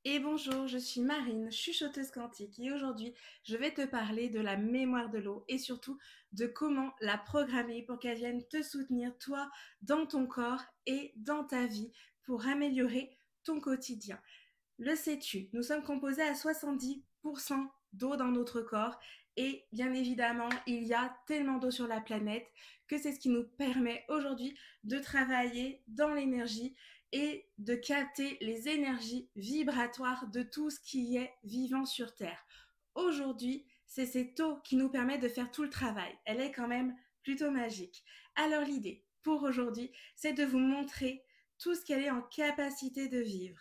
Et bonjour, je suis Marine, chuchoteuse quantique et aujourd'hui je vais te parler de la mémoire de l'eau et surtout de comment la programmer pour qu'elle vienne te soutenir toi dans ton corps et dans ta vie pour améliorer ton quotidien. Le sais-tu, nous sommes composés à 70% d'eau dans notre corps et bien évidemment il y a tellement d'eau sur la planète que c'est ce qui nous permet aujourd'hui de travailler dans l'énergie et de capter les énergies vibratoires de tout ce qui est vivant sur Terre. Aujourd'hui, c'est cette eau qui nous permet de faire tout le travail. Elle est quand même plutôt magique. Alors l'idée pour aujourd'hui, c'est de vous montrer tout ce qu'elle est en capacité de vivre.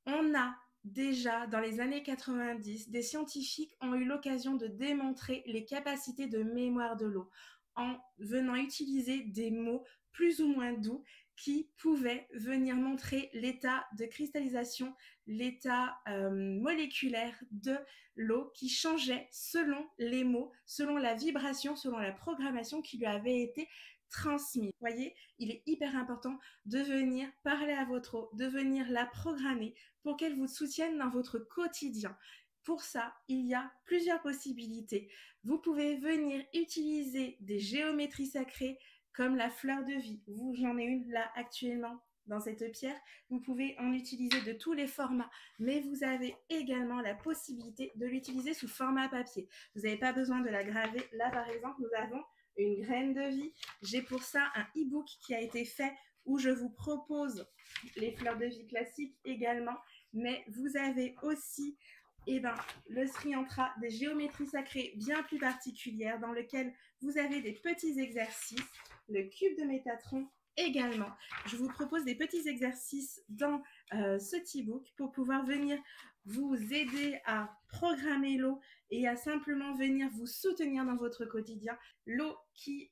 On a déjà, dans les années 90, des scientifiques ont eu l'occasion de démontrer les capacités de mémoire de l'eau en venant utiliser des mots plus ou moins doux qui pouvaient venir montrer l'état de cristallisation, l'état moléculaire de l'eau qui changeait selon les mots, selon la vibration, selon la programmation qui lui avait été transmise. Vous voyez, il est hyper important de venir parler à votre eau, de venir la programmer pour qu'elle vous soutienne dans votre quotidien. Pour ça, il y a plusieurs possibilités. Vous pouvez venir utiliser des géométries sacrées comme la fleur de vie. J'en ai une là actuellement dans cette pierre. Vous pouvez en utiliser de tous les formats, mais vous avez également la possibilité de l'utiliser sous format papier. Vous n'avez pas besoin de la graver. Là, par exemple, nous avons une graine de vie. J'ai pour ça un e-book qui a été fait où je vous propose les fleurs de vie classiques également, mais vous avez aussi le Sri Yantra, des géométries sacrées bien plus particulières dans lesquelles vous avez des petits exercices, le cube de Métatron également. Je vous propose des petits exercices dans ce petit book pour pouvoir venir vous aider à programmer l'eau et à simplement venir vous soutenir dans votre quotidien. L'eau qui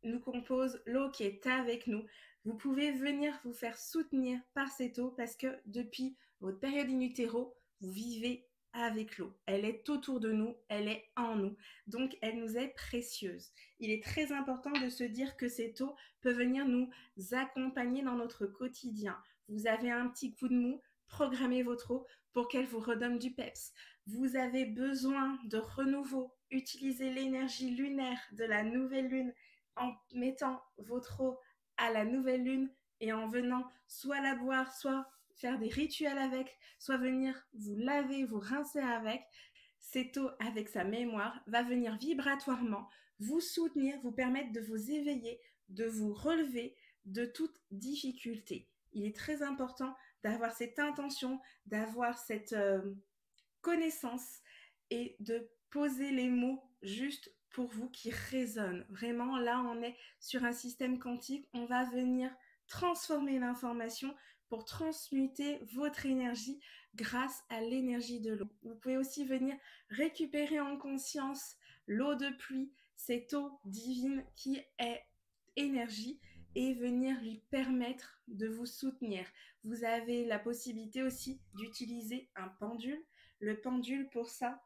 nous compose, l'eau qui est avec nous. Vous pouvez venir vous faire soutenir par cette eau parce que depuis votre période in utero, vous vivez avec l'eau. Elle est autour de nous, elle est en nous. Donc, elle nous est précieuse. Il est très important de se dire que cette eau peut venir nous accompagner dans notre quotidien. Vous avez un petit coup de mou, programmez votre eau pour qu'elle vous redonne du peps. Vous avez besoin de renouveau, utilisez l'énergie lunaire de la nouvelle lune en mettant votre eau à la nouvelle lune et en venant soit la boire, soit faire des rituels avec, soit venir vous laver, vous rincer avec. Cette eau, avec sa mémoire, va venir vibratoirement vous soutenir, vous permettre de vous éveiller, de vous relever de toute difficulté. Il est très important d'avoir cette intention, d'avoir cette connaissance et de poser les mots juste pour vous qui résonnent. Vraiment, là, on est sur un système quantique. On va venir transformer l'information pour transmuter votre énergie grâce à l'énergie de l'eau. Vous pouvez aussi venir récupérer en conscience l'eau de pluie, cette eau divine qui est énergie et venir lui permettre de vous soutenir. Vous avez la possibilité aussi d'utiliser un pendule. Le pendule, pour ça,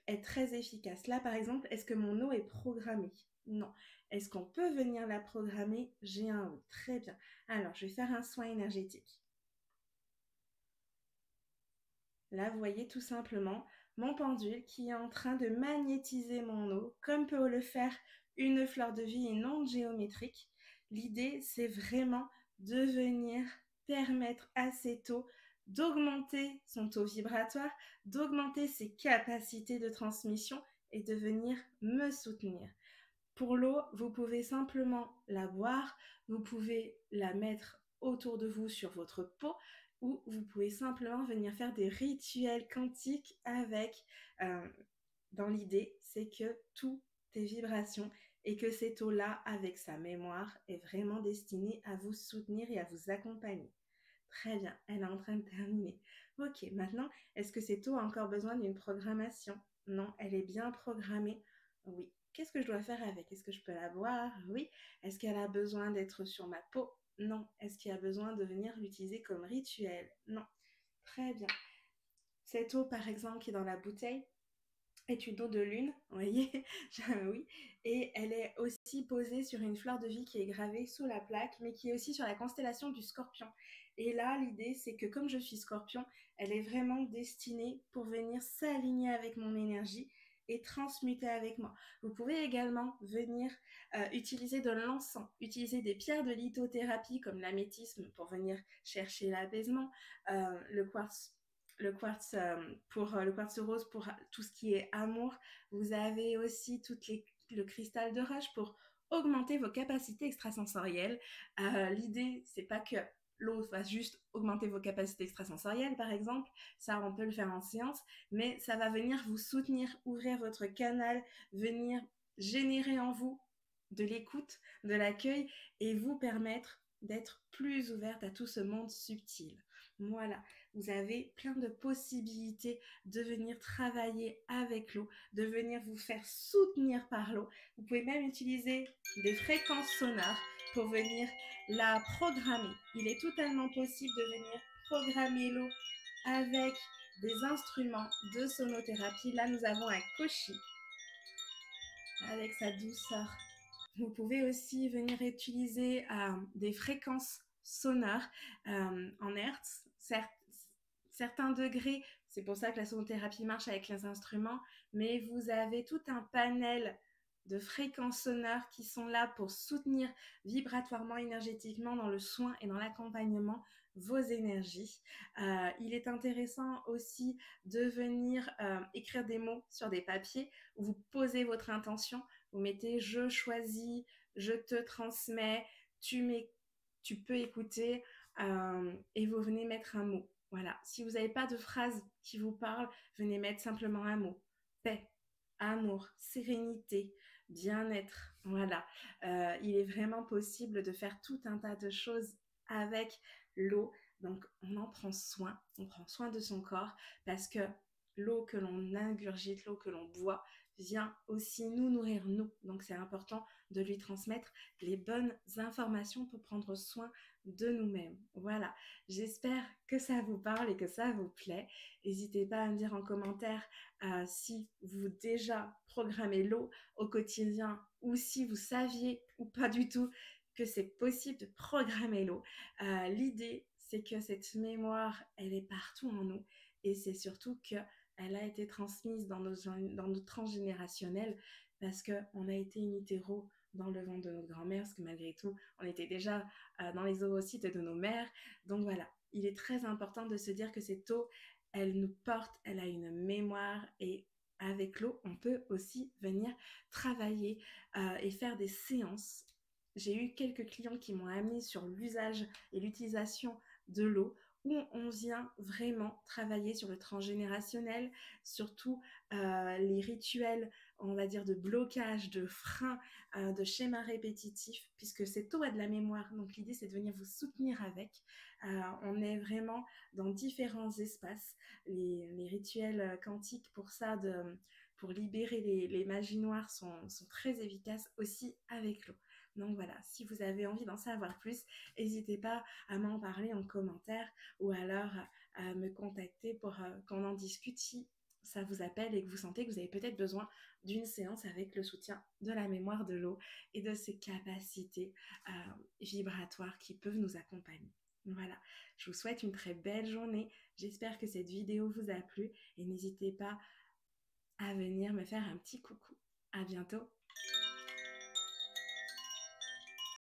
est très efficace. Là, par exemple, est-ce que mon eau est programmée? Non. Est-ce qu'on peut venir la programmer? J'ai un oui. Très bien. Alors, je vais faire un soin énergétique. Là, vous voyez tout simplement mon pendule qui est en train de magnétiser mon eau, comme peut le faire une fleur de vie, une onde géométrique. L'idée, c'est vraiment de venir permettre à cette eau d'augmenter son taux vibratoire, d'augmenter ses capacités de transmission et de venir me soutenir. Pour l'eau, vous pouvez simplement la boire, vous pouvez la mettre autour de vous sur votre peau ou vous pouvez simplement venir faire des rituels quantiques avec. euh, dans l'idée, c'est que tout est vibration et que cette eau-là, avec sa mémoire, est vraiment destinée à vous soutenir et à vous accompagner. Très bien, elle est en train de terminer. Ok, maintenant, est-ce que cette eau a encore besoin d'une programmation? Non, elle est bien programmée. Oui. Qu'est-ce que je dois faire avec? Est-ce que je peux la boire? Oui. Est-ce qu'elle a besoin d'être sur ma peau? Non. Est-ce qu'il y a besoin de venir l'utiliser comme rituel? Non. Très bien. Cette eau, par exemple, qui est dans la bouteille, est une eau de lune, vous voyez, oui, et elle est aussi posée sur une fleur de vie qui est gravée sous la plaque, mais qui est aussi sur la constellation du Scorpion. Et là, l'idée, c'est que comme je suis Scorpion, elle est vraiment destinée pour venir s'aligner avec mon énergie et transmuter avec moi. Vous pouvez également venir utiliser de l'encens, utiliser des pierres de lithothérapie comme l'améthyste pour venir chercher l'apaisement, le quartz le quartz rose pour tout ce qui est amour. Vous avez aussi le cristal de roche pour augmenter vos capacités extrasensorielles. L'idée, c'est pas que l'eau va juste augmenter vos capacités extrasensorielles, par exemple. Ça, on peut le faire en séance, mais ça va venir vous soutenir, ouvrir votre canal, venir générer en vous de l'écoute, de l'accueil et vous permettre d'être plus ouverte à tout ce monde subtil. Voilà, vous avez plein de possibilités de venir travailler avec l'eau, de venir vous faire soutenir par l'eau. Vous pouvez même utiliser des fréquences sonores pour venir la programmer. Il est totalement possible de venir programmer l'eau avec des instruments de sonothérapie. Là, nous avons un koshi avec sa douceur. Vous pouvez aussi venir utiliser des fréquences sonores en hertz, certains degrés. C'est pour ça que la sonothérapie marche avec les instruments, mais vous avez tout un panel de fréquences sonores qui sont là pour soutenir vibratoirement, énergétiquement dans le soin et dans l'accompagnement vos énergies. Il est intéressant aussi de venir écrire des mots sur des papiers où vous posez votre intention. Vous mettez je choisis, je te transmets, tu peux écouter et vous venez mettre un mot. Voilà. Si vous n'avez pas de phrase qui vous parle, venez mettre simplement un mot. Paix, amour, sérénité, bien-être. Voilà. Il est vraiment possible de faire tout un tas de choses avec l'eau. Donc, on prend soin de son corps parce que l'eau que l'on ingurgite, l'eau que l'on boit, vient aussi nous nourrir nous. Donc c'est important de lui transmettre les bonnes informations pour prendre soin de nous-mêmes. Voilà, j'espère que ça vous parle et que ça vous plaît. N'hésitez pas à me dire en commentaire si vous déjà programmez l'eau au quotidien ou si vous saviez ou pas du tout que c'est possible de programmer l'eau. L'idée, c'est que cette mémoire, elle est partout en nous et c'est surtout que elle a été transmise dans nos transgénérationnels parce qu'on a été in utero dans le ventre de notre grand-mère, parce que malgré tout, on était déjà dans les ovocytes de nos mères. Donc voilà, il est très important de se dire que cette eau, elle nous porte, elle a une mémoire et avec l'eau, on peut aussi venir travailler et faire des séances. J'ai eu quelques clients qui m'ont amené sur l'usage et l'utilisation de l'eau où on vient vraiment travailler sur le transgénérationnel, surtout les rituels, on va dire, de blocage, de frein, de schémas répétitifs, puisque cette eau a de la mémoire. Donc l'idée, c'est de venir vous soutenir avec. On est vraiment dans différents espaces. Les rituels quantiques pour ça, pour libérer les magies noires sont très efficaces aussi avec l'eau. Donc voilà, si vous avez envie d'en savoir plus, n'hésitez pas à m'en parler en commentaire ou alors à me contacter pour qu'on en discute si ça vous appelle et que vous sentez que vous avez peut-être besoin d'une séance avec le soutien de la mémoire de l'eau et de ses capacités vibratoires qui peuvent nous accompagner. Voilà, je vous souhaite une très belle journée. J'espère que cette vidéo vous a plu et n'hésitez pas à venir me faire un petit coucou. À bientôt.